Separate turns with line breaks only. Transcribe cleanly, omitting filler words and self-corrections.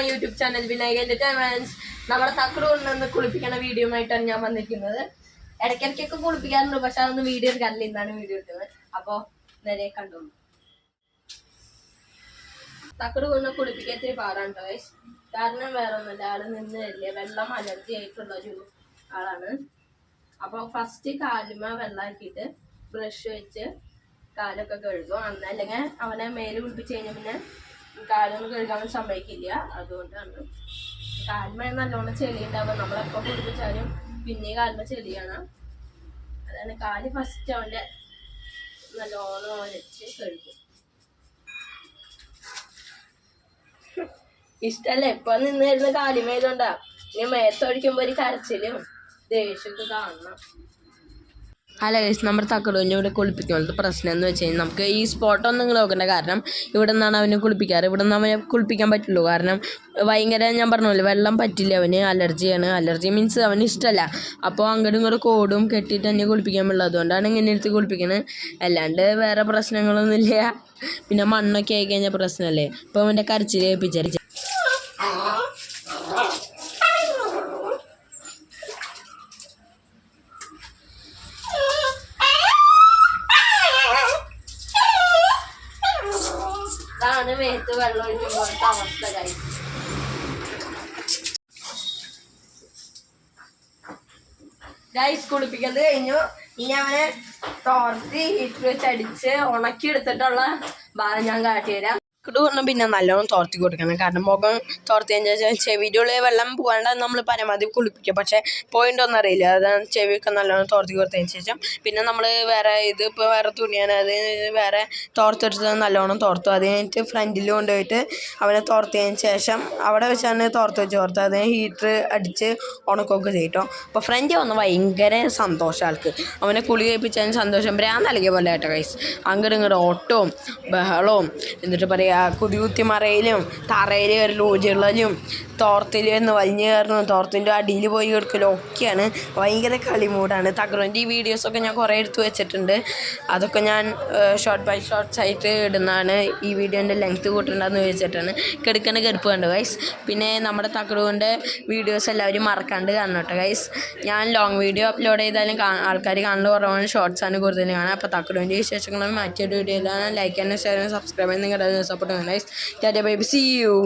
My YouTube channel Vinayaka entertainments. നമ്മുടെ തക്കറൂരിൽ നിന്ന് കുളിപ്പിക്കുന്ന video ആയിട്ടാണ് ഞാൻ വന്നിരിക്കുന്നത്. ഇടയ്ക്കിടയ്ക്കൊക്കെ കുളിപ്പിക്കാറുണ്ട്, പക്ഷെ അതൊന്നും വീഡിയോ എടുക്കാറില്ല. ഇന്നാണ് വീഡിയോ എടുക്കുന്നത്. അപ്പോൾ നേരെ കണ്ടോളൂ. തക്കറൂരിനെ കുളിപ്പിക്കാൻ ഇത്തിരി പാടാണ് ഗൈസ്. കാരണം വേറെ ഒന്നുമില്ല, ആള് നിന്ന് തരില്ല. വെള്ളം അലർജി ആയിട്ടുള്ള ഒരു ആളാണ്. അപ്പോൾ ഫസ്റ്റ് കാലുമ വെള്ളമാക്കിയിട്ട് ബ്രഷ് വെച്ച് കാലൊക്കെ കഴുകും. അല്ലെങ്കിൽ അവനെ മേല് കുളിപ്പിച്ച് കഴിഞ്ഞാൽ പിന്നെ കാലൊന്നും കഴുകാൻ സമ്മതിക്കില്ല. അതുകൊണ്ടാണ് കാൽമ നല്ലോണം ചെളി ഉണ്ടാവുക. നമ്മളെപ്പോൾ കുളിപ്പിച്ചാലും പിന്നെ കാൽമ ചെളിയാണ്. അതാണ് കാല് ഫസ്റ്റ് അവൻ്റെ നല്ലോണം വെച്ച് കഴുകും. ഇഷ്ടല്ലേ ഇപ്പൊ നിന്ന് തരുന്ന കാലിമേതുകൊണ്ടാ. ഇനി മേത്തൊഴിക്കുമ്പോ ഒരു കരച്ചിലും ദേഷ്യമൊക്കെ കാണണം. അല്ല ഗൈസ്, നമ്മുടെ തക്കടൂരിനെ ഇവിടെ കുളിപ്പിക്കുന്നത് പ്രശ്നം എന്ന് വെച്ച് കഴിഞ്ഞാൽ നമുക്ക് ഈ സ്പോട്ടൊന്നും നിങ്ങൾ നോക്കേണ്ട. കാരണം ഇവിടെ നിന്നാണ് അവനെ കുളിപ്പിക്കാറ്. ഇവിടെ നിന്ന് അവനെ കുളിപ്പിക്കാൻ പറ്റുള്ളൂ. കാരണം ഭയങ്കര, ഞാൻ പറഞ്ഞല്ലോ, വെള്ളം പറ്റില്ല. അവന് അലർജിയാണ്. അലർജി മീൻസ് അവന് ഇഷ്ടമല്ല. അപ്പോൾ അങ്ങോട്ടും ഇങ്ങോട്ട് കോടും കെട്ടിയിട്ട് തന്നെ കുളിപ്പിക്കാൻ പറ്റുള്ളൂ. അതുകൊണ്ടാണ് ഇങ്ങനെ എടുത്ത് കുളിപ്പിക്കുന്നത്. അല്ലാണ്ട് വേറെ പ്രശ്നങ്ങളൊന്നുമില്ല. പിന്നെ മണ്ണൊക്കെ ആയി കഴിഞ്ഞാൽ പ്രശ്നമല്ലേ. ഇപ്പോൾ അവൻ്റെ കരച്ചിൽ ഏൽപ്പിച്ചാൽ അതാണ് മേത്ത് വെള്ളം ഒഴിക്കുമ്പോഴത്തെ അവസ്ഥ. ഗൈസ് കുളിപ്പിക്കുന്നത് കഴിഞ്ഞു. ഇനി അവനെ തോർത്തി ഹീറ്റർ വെച്ച് അടിച്ച് ഉണക്കി എടുത്തിട്ടുള്ള ഭാഗം ഞാൻ കാട്ടിത്തരാം. പറഞ്ഞാൽ പിന്നെ നല്ലോണം തോർത്തി കൊടുക്കണം. കാരണം മുഖം തോർത്തി കഴിഞ്ഞാൽ ചെവിയുടെ വെള്ളം പോകാണ്ട് നമ്മൾ പരമാവധി കുളിപ്പിക്കുക. പക്ഷേ പോയിൻ്റൊന്നും അറിയില്ല. അതാണ് ചെവിയൊക്കെ നല്ലോണം തോർത്തി കൊടുത്തതിന് ശേഷം പിന്നെ നമ്മൾ വേറെ ഇതിപ്പോൾ വേറെ തുണിയാണ്, അത് വേറെ തോർത്തെടുത്ത് നല്ലോണം തോർത്തു. അത് കഴിഞ്ഞിട്ട് ഫ്രണ്ടിൽ കൊണ്ടുപോയിട്ട് അവനെ തോർത്തിയതിന് ശേഷം അവിടെ വെച്ചാണ് തോർത്ത് അത് ഹീറ്റർ അടിച്ച് ഉണക്കുകയൊക്കെ ചെയ്യട്ടോ. അപ്പോൾ ഫ്രണ്ട് വന്ന് ഭയങ്കര സന്തോഷം ആൾക്ക്. അവനെ കുളി കഴിപ്പിച്ചതിന് സന്തോഷം ഭ്രാന്ത് നൽകിയ പോലെ കേട്ടോ ഗൈസ്. അങ്ങോട്ടും ഇങ്ങോട്ടും ഓട്ടവും ബഹളവും, എന്നിട്ട് പറയുക കുതികുത്തി മറയിലും തറയിൽ ഒരു ലൂജുള്ളലും തോർത്തിൽ നിന്ന് വലിഞ്ഞു കയറുന്നു, തോർത്തിൻ്റെ അടിയിൽ പോയി കിടക്കലും ഒക്കെയാണ്. ഭയങ്കര കളിമൂടാണ് തകരുവിൻ്റെ. ഈ വീഡിയോസൊക്കെ ഞാൻ കുറേ എടുത്ത് വെച്ചിട്ടുണ്ട്. അതൊക്കെ ഞാൻ ഷോർട്ട് ബൈ ഷോർട്ട്സ് ആയിട്ട് ഇടുന്നതാണ്. ഈ വീഡിയോൻ്റെ ലെങ്ത്ത് കൂട്ടണ്ടെന്ന് വെച്ചിട്ടാണ്. കിടക്കേണ്ട കെടുപ്പ് കണ്ടു ഗൈസ്. പിന്നെ നമ്മുടെ തകരുവിൻ്റെ വീഡിയോസ് എല്ലാവരും മറക്കാണ്ട് കാണണം കേട്ടോ ഗൈസ്. ഞാൻ ലോങ് വീഡിയോ അപ്ലോഡ് ചെയ്താലും ആൾക്കാർ കാണുന്നത് കുറവാണ്, ഷോർട്സാണ് കൂടുതൽ കാണുക. അപ്പോൾ തകരുവിൻ്റെ വിശേഷങ്ങളും മറ്റൊരു വീഡിയോയിലാണ്. ലൈക്ക് ചെയ്യാനും ഷെയർ ചെയ്യാനും സബ്സ്ക്രൈബ് ചെയ്യാൻ നിങ്ങളുടെ സപ്പോർട്ട് വേണം guys. Tata bye bye, see U.